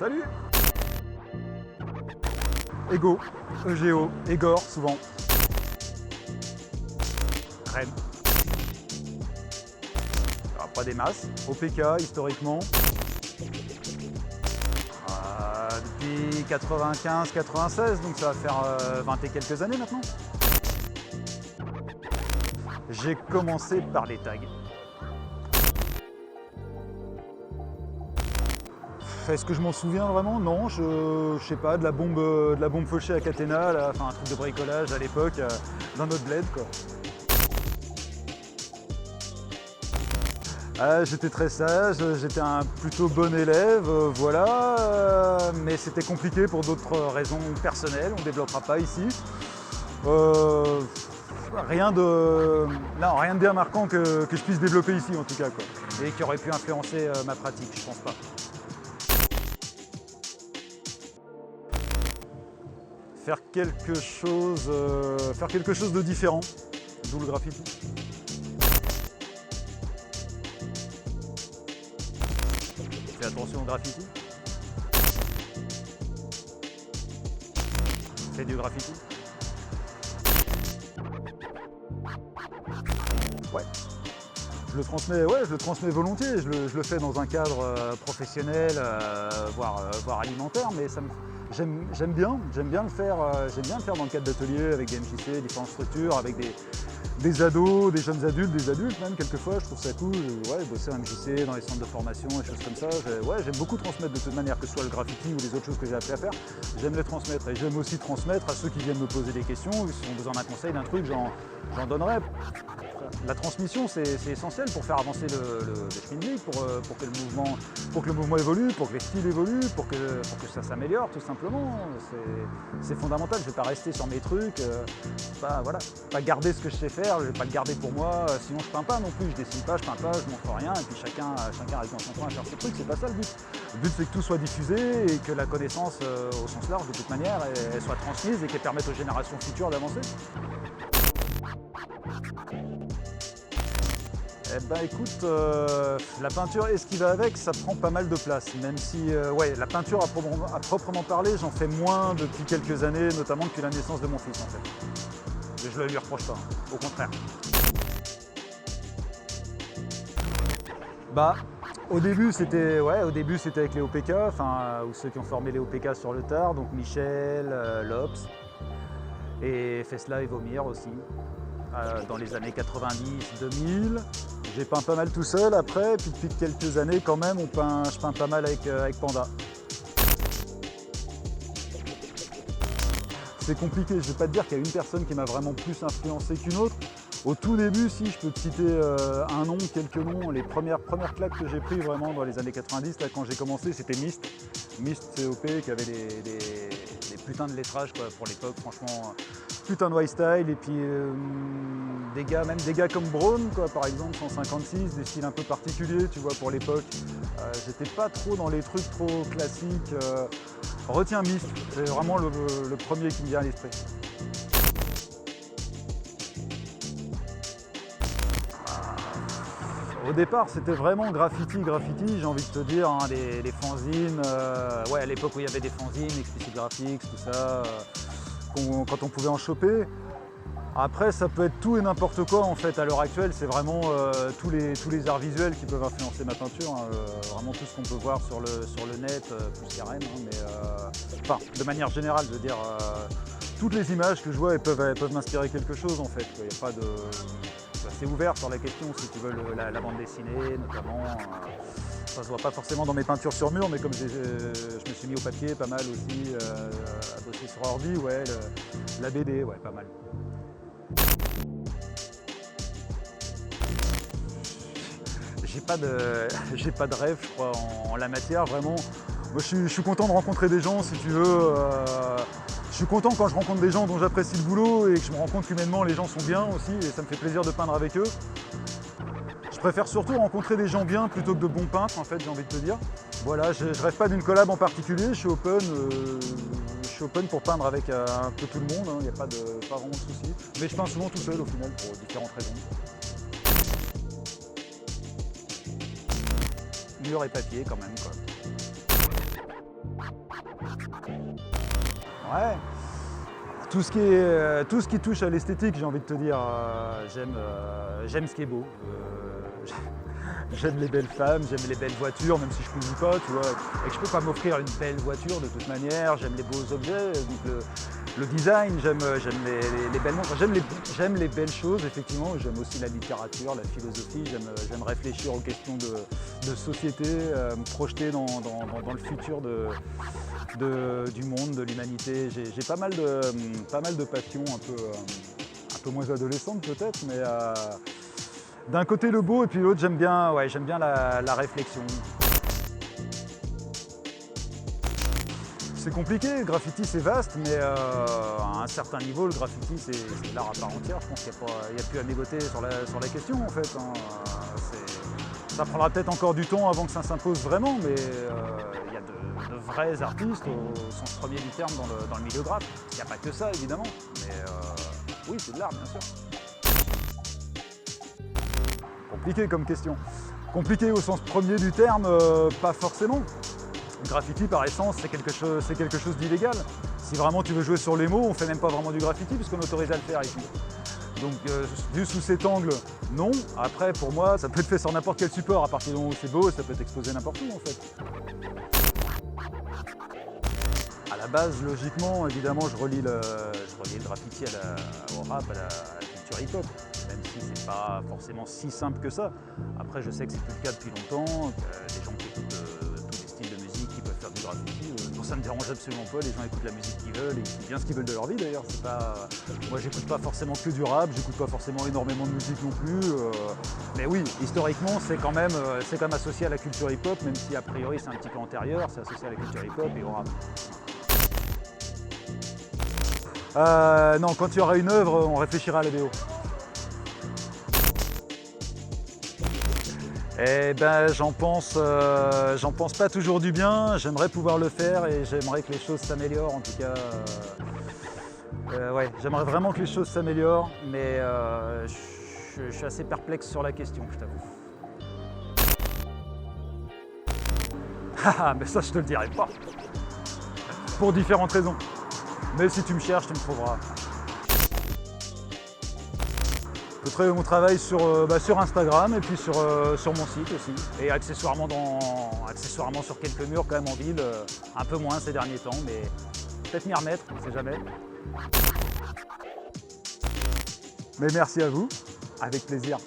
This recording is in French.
Salut. Ego, EGO, Egor souvent. Rennes. Alors, pas des masses. OPK historiquement. Depuis 95-96, donc ça va faire 20 et quelques années maintenant. J'ai commencé par les tags. Est-ce que je m'en souviens vraiment? Non, je sais pas, de la bombe fauchée à Catena, là, enfin un truc de bricolage à l'époque, dans notre bled quoi. J'étais très sage, j'étais un plutôt bon élève, voilà, mais c'était compliqué pour d'autres raisons personnelles, on ne développera pas ici. Rien de bien marquant que je puisse développer ici en tout cas, quoi, et qui aurait pu influencer ma pratique, je pense pas. Faire quelque chose de différent, d'où le graffiti. Fais attention au graffiti. Fais du graffiti. Ouais. Je le transmets volontiers. Je le fais dans un cadre professionnel, voire alimentaire, mais j'aime bien le faire. J'aime bien le faire dans le cadre d'ateliers avec des MJC, différentes structures, avec des ados, des jeunes adultes, des adultes même quelquefois. Je trouve ça cool. Ouais, bosser en MJC, dans les centres de formation, des choses comme ça. J'aime beaucoup transmettre de toute manière, que ce soit le graffiti ou les autres choses que j'ai appris à faire. J'aime les transmettre et j'aime aussi transmettre à ceux qui viennent me poser des questions. S'ils ont besoin d'un conseil, d'un truc, j'en donnerai. La transmission, c'est essentiel pour faire avancer le schmilblick, pour que le mouvement évolue, pour que les styles évoluent, pour que ça s'améliore tout simplement. C'est fondamental. Je ne vais pas rester sur mes trucs, pas garder ce que je sais faire, je ne vais pas le garder pour moi, sinon je peins pas non plus, je dessine pas, je peins pas, je montre rien, et puis chacun reste dans son coin à faire ses trucs, c'est pas ça le but. Le but c'est que tout soit diffusé et que la connaissance au sens large de toute manière, elle soit transmise et qu'elle permette aux générations futures d'avancer. Eh ben écoute, la peinture et ce qui va avec, ça prend pas mal de place, même si la peinture à proprement parler, j'en fais moins depuis quelques années, notamment depuis la naissance de mon fils en fait. Et je ne le lui reproche pas, au contraire. Au début c'était avec les OPK, ou ceux qui ont formé les OPK sur le tard, donc Michel, Lops et Fesla et Vomir aussi. Dans les années 90-2000. J'ai peint pas mal tout seul après, puis depuis quelques années quand même, je peins pas mal avec Panda. C'est compliqué, je vais pas te dire qu'il y a une personne qui m'a vraiment plus influencé qu'une autre. Au tout début, si je peux te citer un nom, quelques noms, les premières claques que j'ai prises vraiment dans les années 90, là, quand j'ai commencé, c'était Myst. Myst COP qui avait des putains de lettrages quoi, pour l'époque, franchement, putain de style. Et puis des gars comme Braun, quoi, par exemple, 156, des styles un peu particuliers, tu vois, pour l'époque. J'étais pas trop dans les trucs trop classiques. Retiens Myst, c'est vraiment le premier qui me vient à l'esprit. Au départ, c'était vraiment graffiti, j'ai envie de te dire, hein, les fanzines, à l'époque où il y avait des fanzines, Explicit Graphics, tout ça, quand on pouvait en choper. Après, ça peut être tout et n'importe quoi en fait. À l'heure actuelle, c'est vraiment tous les arts visuels qui peuvent influencer ma peinture, hein, vraiment tout ce qu'on peut voir sur le net, plus qu'à Rennes, hein, de manière générale, je veux dire, toutes les images que je vois, elles peuvent m'inspirer quelque chose en fait. Il n'y a pas de... C'est ouvert sur la question, si tu veux, la bande dessinée notamment. Ça se voit pas forcément dans mes peintures sur mur, mais comme je me suis mis au papier pas mal aussi, à bosser sur ordi, la BD, pas mal. J'ai pas de rêve, je crois, en la matière, vraiment. Moi, je suis content de rencontrer des gens, si tu veux. Je suis content quand je rencontre des gens dont j'apprécie le boulot et que je me rends compte qu'humainement les gens sont bien aussi et ça me fait plaisir de peindre avec eux. Je préfère surtout rencontrer des gens bien plutôt que de bons peintres en fait, j'ai envie de te dire. Voilà, je rêve pas d'une collab en particulier, je suis open pour peindre avec un peu tout le monde, il n'y a pas vraiment de souci. Mais je peins souvent tout seul au final pour différentes raisons. Mur et papier quand même quoi. Ouais. Tout ce qui touche à l'esthétique, j'ai envie de te dire, j'aime ce qui est beau. J'aime les belles femmes, j'aime les belles voitures, même si je ne conduis pas, tu vois, et que je ne peux pas m'offrir une belle voiture de toute manière. J'aime les beaux objets, donc le design, j'aime les belles montres, j'aime les belles choses, effectivement. J'aime aussi la littérature, la philosophie, j'aime réfléchir aux questions de société, me projeter dans le futur du monde, de l'humanité. J'ai pas mal de passions, un peu moins adolescentes peut-être, mais d'un côté le beau et puis l'autre j'aime bien la réflexion. C'est compliqué, le graffiti c'est vaste, mais à un certain niveau le graffiti c'est l'art à part entière. Je pense qu'il n'y a plus à mégoter sur la question en fait. Ça prendra peut-être encore du temps avant que ça s'impose vraiment, mais il y a de vrais artistes au sens premier du terme dans le milieu graphe. Il n'y a pas que ça évidemment, mais oui c'est de l'art bien sûr. Compliqué comme question. Compliqué au sens premier du terme, pas forcément. Le graffiti par essence c'est quelque chose d'illégal. Si vraiment tu veux jouer sur les mots, on ne fait même pas vraiment du graffiti puisqu'on autorise à le faire ici. Donc vu sous cet angle, non. Après pour moi ça peut être fait sur n'importe quel support, à partir du moment où c'est beau, ça peut être exposé n'importe où en fait. À la base, logiquement, évidemment, je relie le graffiti au rap, à la culture hip-hop, même si c'est pas forcément si simple que ça. Après, je sais que c'est plus le cas depuis longtemps, que les gens qui écoutent tous les styles de musique, qui peuvent faire du graffiti. Moi, ça me dérange absolument pas, les gens écoutent la musique qu'ils veulent, et ils écoutent bien ce qu'ils veulent de leur vie d'ailleurs. Moi, j'écoute pas forcément que du rap, j'écoute pas forcément énormément de musique non plus. Mais oui, historiquement, c'est quand même associé à la culture hip-hop, même si a priori c'est un petit peu antérieur, c'est associé à la culture hip-hop et au rap. Non, quand il y aura une œuvre, on réfléchira à la BO. Eh ben, j'en pense pas toujours du bien. J'aimerais pouvoir le faire et j'aimerais que les choses s'améliorent. En tout cas, ouais, j'aimerais vraiment que les choses s'améliorent, mais je suis assez perplexe sur la question, je t'avoue. Ah, mais ça, je te le dirai pas. Pour différentes raisons. Mais si tu me cherches, tu me trouveras. Je peux trouver mon travail sur Instagram et puis sur mon site aussi. Et accessoirement sur quelques murs quand même en ville, un peu moins ces derniers temps, mais peut-être m'y remettre, on ne sait jamais. Mais merci à vous, avec plaisir.